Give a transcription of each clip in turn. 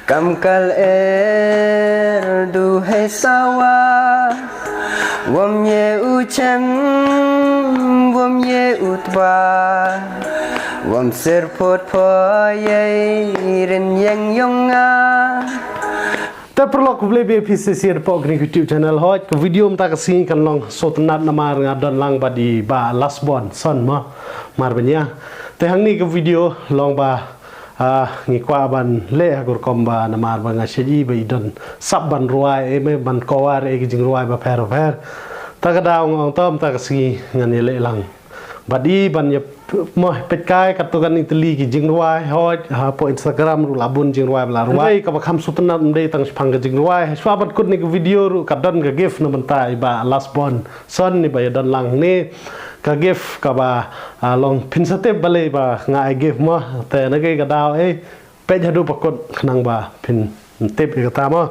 Kamkal duhai sawa Wam ye uchem Wam ye utba Wam serpot poye Rin yang yongaแต่ประลอกเลยเบียพิเศษเปอกในยูทูบช่องฮอตกับวิดีโอมันตากระซิงกันลองโซตนัดนำมางานดอนลังบดีบาลัสบอนซ่อนมาเป็นยังแต่ครั้งนี้กับวิดีโอลองบางี้กว่าบันเล่กุรคอมบานมาบางอาชีพไปดอนซับบันรวยไม่บันกวาดจริงรวยมาแพร่ตากระดาวงองต้อมตากระซิงงานนี้เล่ลังบัดนี้บันยับมอเป็ดกายกับตัวกันอิตาลีกิจิงรวยฮอดพออินสตาแกรมรูลาบุนจิงรวยบลารวยกับคำสุดนั้นได้ตั้งพังกับจิงรวยชวาบัดคุณในวิดีโอรูกับดอนกับกิฟต์นบันตายบาลาสบอนซอนนี่บายดอนลังนี่กับกิฟต์กับบาลองพินสเต็ปบาเลยบางายกิฟต์มั้งแต่นักเกย์กับดาวเป็ดจะดูปรากฏขนังบาพินเต็ปกับตามมั้ง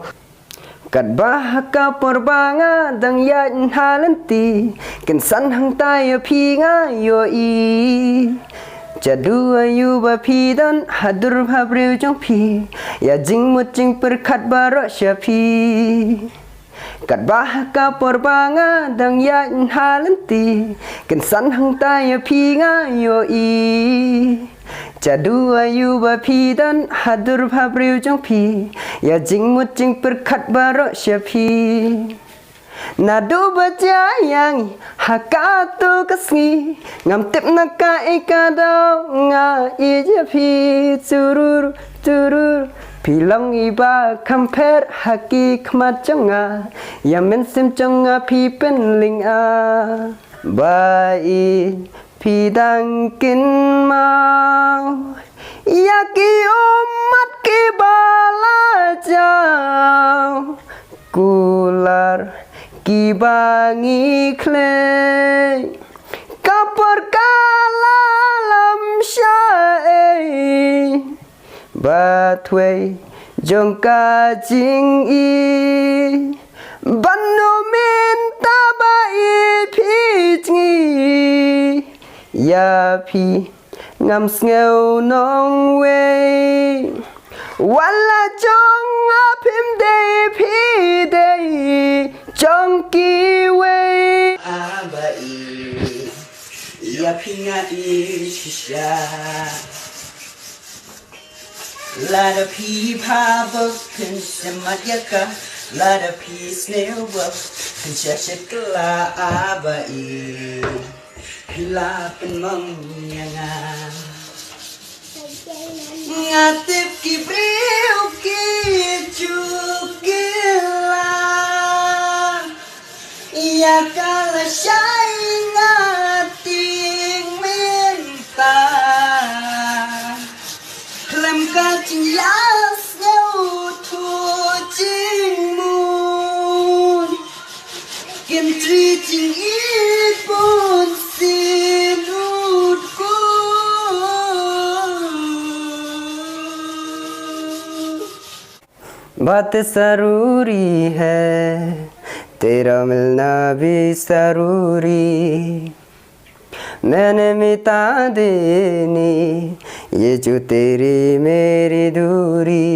Kat bahaka porbanga dang yan halanti Ken san hang tayo pinga yo i Jadu ayu ba pi dan hadur habriu jong pi Ya jing mut jing perkat baro sya pi Kat bahaka porbanga dang yan halanti Ken san hang tayo pinga yo i Jadu ayu ba pi dan hadur habriu jong pi Ya jing mut jing perkat baro sya pi Nadu bajayang hakatu kasngi Ngam tip naka ikadaw nga ija pi Turur turur Pilang iba kamper haki kmat jonga Yamen sim jonga pi penling a Bai Pidang kin mau Yaki umat ki balajau Kular ki bangi klei Kapur kalalam syai Batwei jongka jing i Banu minta bai pitngi Ya pi ngam ngeu nong wei Wala jong apim day pi day Jong ki wei Abai Ya pi nga isha Lada pi pa bok pin semat yaka Lada pi snail bok pin syashikla abai Pila penmengnyanga Ngatip ki priu ki cukila Ya kala syai ngating minta Klem kacing yas ngau tu jing mun Kim tri jing ipun sinutku बात जरूरी है तेरा मिलना भी जरूरी मैंने मिटा देनी ये जो तेरी मेरी दूरी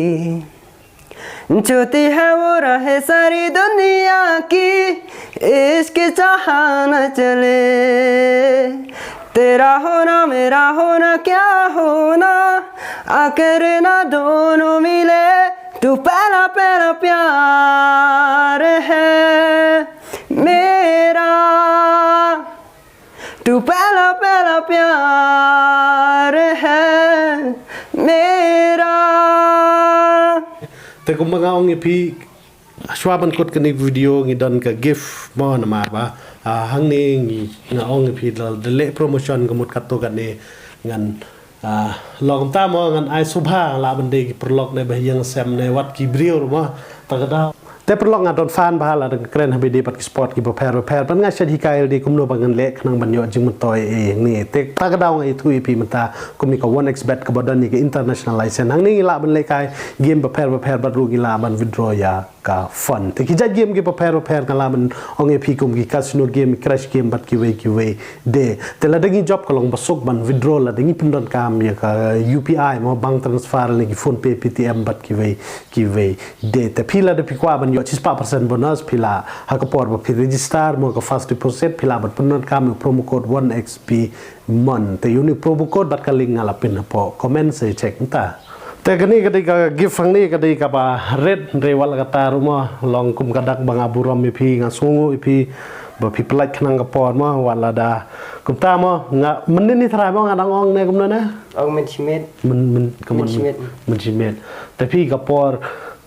जोती है वो रहे सारी दुनिया की इश्क चाहा न चले तेरा होना मेरा होना क्या होना आखिर ना दोनों मिले तू पहला पहला प्यार है मेरा तू पहला पहला प्यार है मेराแต่กูมาเอาเงี้ยพี่ชวาบันกดกันในวิดีโองี้ดอนกับกิฟต์มอนมาบ่หังนี้งี้เอาเงี้ยพี่เราเละโปรโมชั่นกับหมดกัดตัวกันเนี่ยงานลองตามว่างันไอสุภาลาบันเดกิปรลอกในบะยังแซมในวัดกิบริวหรือว่าตะกะดาวแต่ปรลอกงานตอนฟานบาลาดังเกรนฮับดีปัดกิสปอร์ตกิบแพร์ปันงานชดิกายดีกุมโนบังเงินเละขนังบัญญัติจึงมันต่อยเองนี่แต่ตะกะดาวไอทุยพี่มันตากุมีกับ 1xbet กับบอดันนี่กับ international licenseหังนี้ลาบันเละกายเกมแพร์บัดรูกีลาบันวิดรอยา ka fun te ki ja game ke prepare kala man ong e pi kum ki casino game crash game bat ki we de te la dangi job ka long basok ban withdraw la dangi pindon kam ya ka UPI mo bank transfer le ki phone pay PTM bat ki we de te pila de pi kwa ban yo 6% bonus pila ha ka por ba pi register mo ka first deposit pila bat pindon kam promo code 1XP mon te uni promo code bat ka link ngala pin po comment se check taแต่กันนี่ก็ได้กับกิฟต์ฟังนี่ก็ได้กับเรดเรวัลกตารุมาลองคุมกระดักบางอาบุรมอีพีงาสูงอีพีบ่พี่ปลัดขนังกระปอนมาวันละดากุมตามางะมันนี่ทรายมางาดังองเนี่ยกุมนั่นนะองมันชิเมตมันก็มันชิเมตแต่พี่กระปอน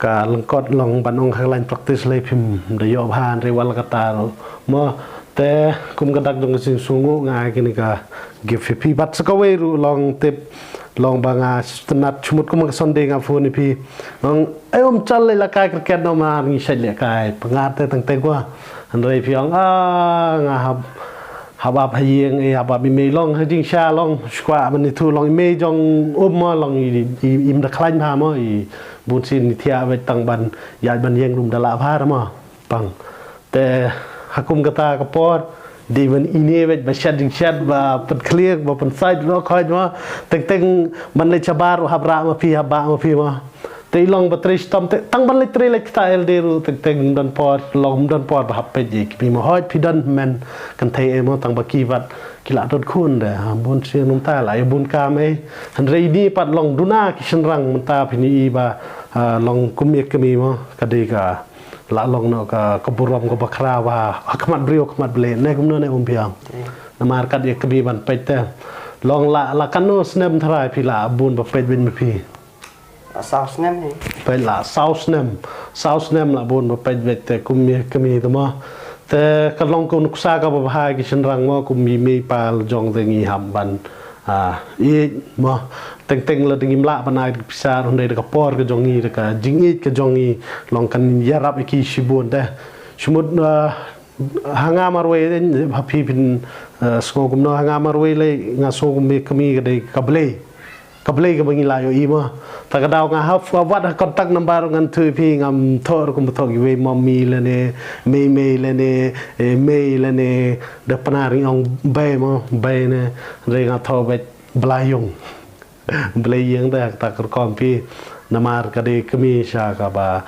กับลังกอดลองบันองข้างล่าง practice เลยพิมได้ยอผ่านเรวัลกตารุมาแต่คุมกระดักตรงสิ่งสูงง่ายกันนี่ก็กิฟต์พี่บัดสกเวรุลองเต็บลองบางอาสนัดชมุดก็มันก็สนเดงอาฟูนี่พี่ลองจัลเลยละกายกระแกนออกมางี้ใช่เลยกายปงาแต่ตั้งแต่ว่าอันไรพี่องงาฮับพายงฮับมีเมลองให้จิงชาลองสกว่ามันนี่ทูลองเมย์จงมาลองอิมตะคลันพามาบุญสินที่อาไว้ตั้งบันยาบันยังรุมดาลาพามาปังแต่ฮักคุมกระตากระปอดดีมันอินเนเวทมาชัดมาเป็นเคลียร์มาเป็นไซด์มาคอยมาแต่งมันเลยชบาร์ฮับรามาพี่ฮับบามาพี่มาแต่ลองบัตรสตอมแต่ตั้งมันเลยเทรเลยสไตล์เดรูแต่งดันพอดลองดันพอดฮับไปจีพี่มาฮอยพี่ดันแมนกันเทเอมาตั้งบักกีวัดกีฬาโดนคุ้นเด้อบุญเชียงน้ำตาไหลบุญกามฮันเรดีปัดลองดูหน้ากิชนรังมันตาพินีบาลองกุมเอกก็มีมั้งก็ดีกะละลองเนาะก็บุรมก็บักคราว่าขมัดเรียวขมัดเบลนในกุมเนาะในองค์เพียงนมาร์กัดเอกบีบันไปแต่ลองละกันโนสเนมทรายพี่ละบุญแบบเป็ดเป็นพี่ซาวสเนมนี่ไปละซาวสเนมละบุญแบบเป็ดเป็นแต่กุมเอกมีตัวมั้งแต่ก็ลองกุนกุศลก็แบบหายกิฉันรังมั้งกุมมีปาลจงเตงีหับบันอีมั้งแต่งๆเราดึงละปนายพิซาร์คนใดก็ปอร์ก็จงอีก็จิงอีก็จงอีลองกันยารับอีกชิบุนแต่สมมติหางามารวยเนี่ยพี่เป็นสกอกุมเนาะหางามารวยเลยงาสกกุมมีก็ได้กับเล่ก็บางทีลายอยู่มั้งแต่ก็ดาวงาฮับวัดคอนตักนัมบาร์กันถือพี่งามทอร์กุมทอกอยู่เวมอมมีเลยเนี่ยเมย์เลยเนี่ยเมย์เลยเนี่ยเด็กปนาริงองเบย์มั้งเบย์เนี่ยเรื่องทอไปบลายยงBalei yang dah tak kerkom pi namar kade kami syaka ba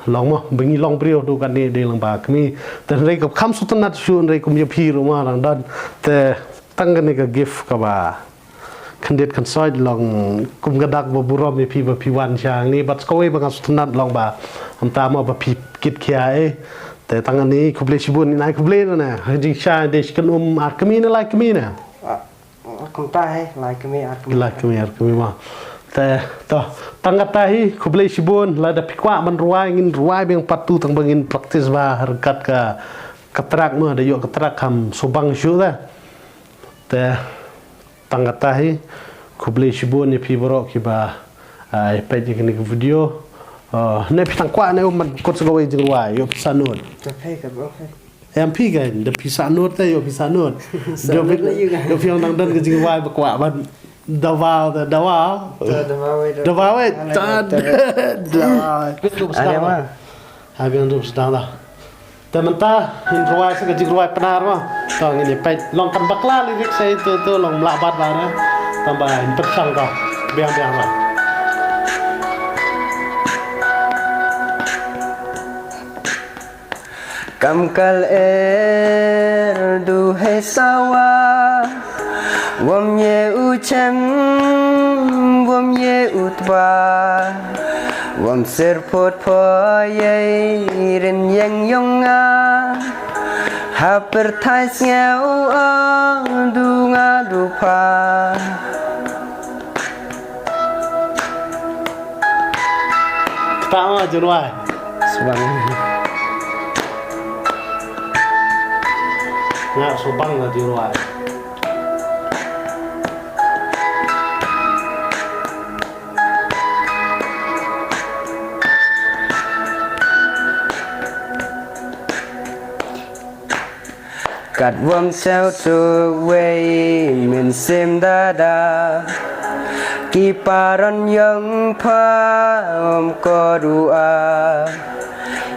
long mo bengi long brio tu kan ni de lang ba kami dan rei kap kham sutanat shun rei kum ye pi ruma lang dan te tang ni ka gift ka ba kandet kan soi long kum gadak ba burom ye pi ba pi wan syang ni bat skoi ba sutanat long ba am ta ma ba pi kit khia te tang ni kuble shibun nai kuble na jing sha de kan ar kami na like kami na cũng tai lại kami mahแต่ต่อตั้งกตาhi kublai shibun la da pikwa man ruai beng patu tang bangin practice ba harkat ka katrak ma da yo katrak kam subang shu daแต่ตั้งกตาhi kublai shibun ni pi borok ki ba ai pe ji ni video ne pitang kwa ne man kot sgawai jing ruai yo sanutจะให้กับโอเคem pi kan de pisa not te yo pisa not do fiang nang dan ke jing wai ba kwa ban dawa we ta ada mah ha biang du sedang dahแต่มันตาหินรวยสักจิงรวยปนารมั้งตอนนี้ไปลองกันบักลาลิริกใส่ตัวลองลาบัดบานะtambahหินเปิดช่องก็เบียงมาKamkal duhai sawa Wam ye uchem Wam ye utwa Wam serpot po ye Rin yang yonga Haper thai ngeu Dunga dupa Pertama jeruai Subhanallah Nga subang na di ruai. Cắt vòng treo trở về mình xem đa Kỳ paran yang pa om ko dua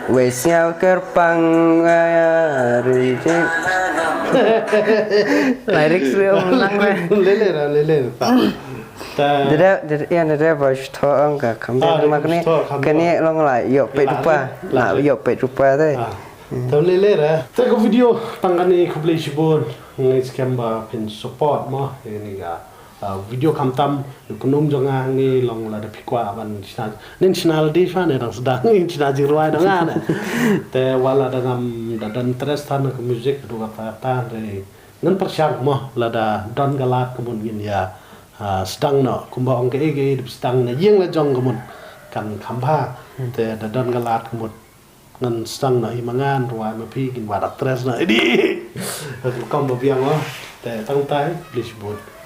Wesnya kerpang reject Lirik sih menang lah lele ta Dia baru tahu enggak kamu makanya kini long lah yuk pedupa lah yuk pedupa deh tao lele ra ta ko video tangani khuble shibon ngai skamba pin support mo ni ga video kamtam kunum jonga ngi long la de pikwa ban china national day fa ne dang sedang ngi china jirwai dang ana te wala dangam dan tres tan ke music du ka ta re ngan persyak mo la da don galat kumun gin ya sedang no kumba ong ke ege sedang na yeng la jong kumun kan kamba te da don galat kumun ngan sedang na imangan ruai ma pi gin wadak tres na idi kom ba biang mo te tang tai disebut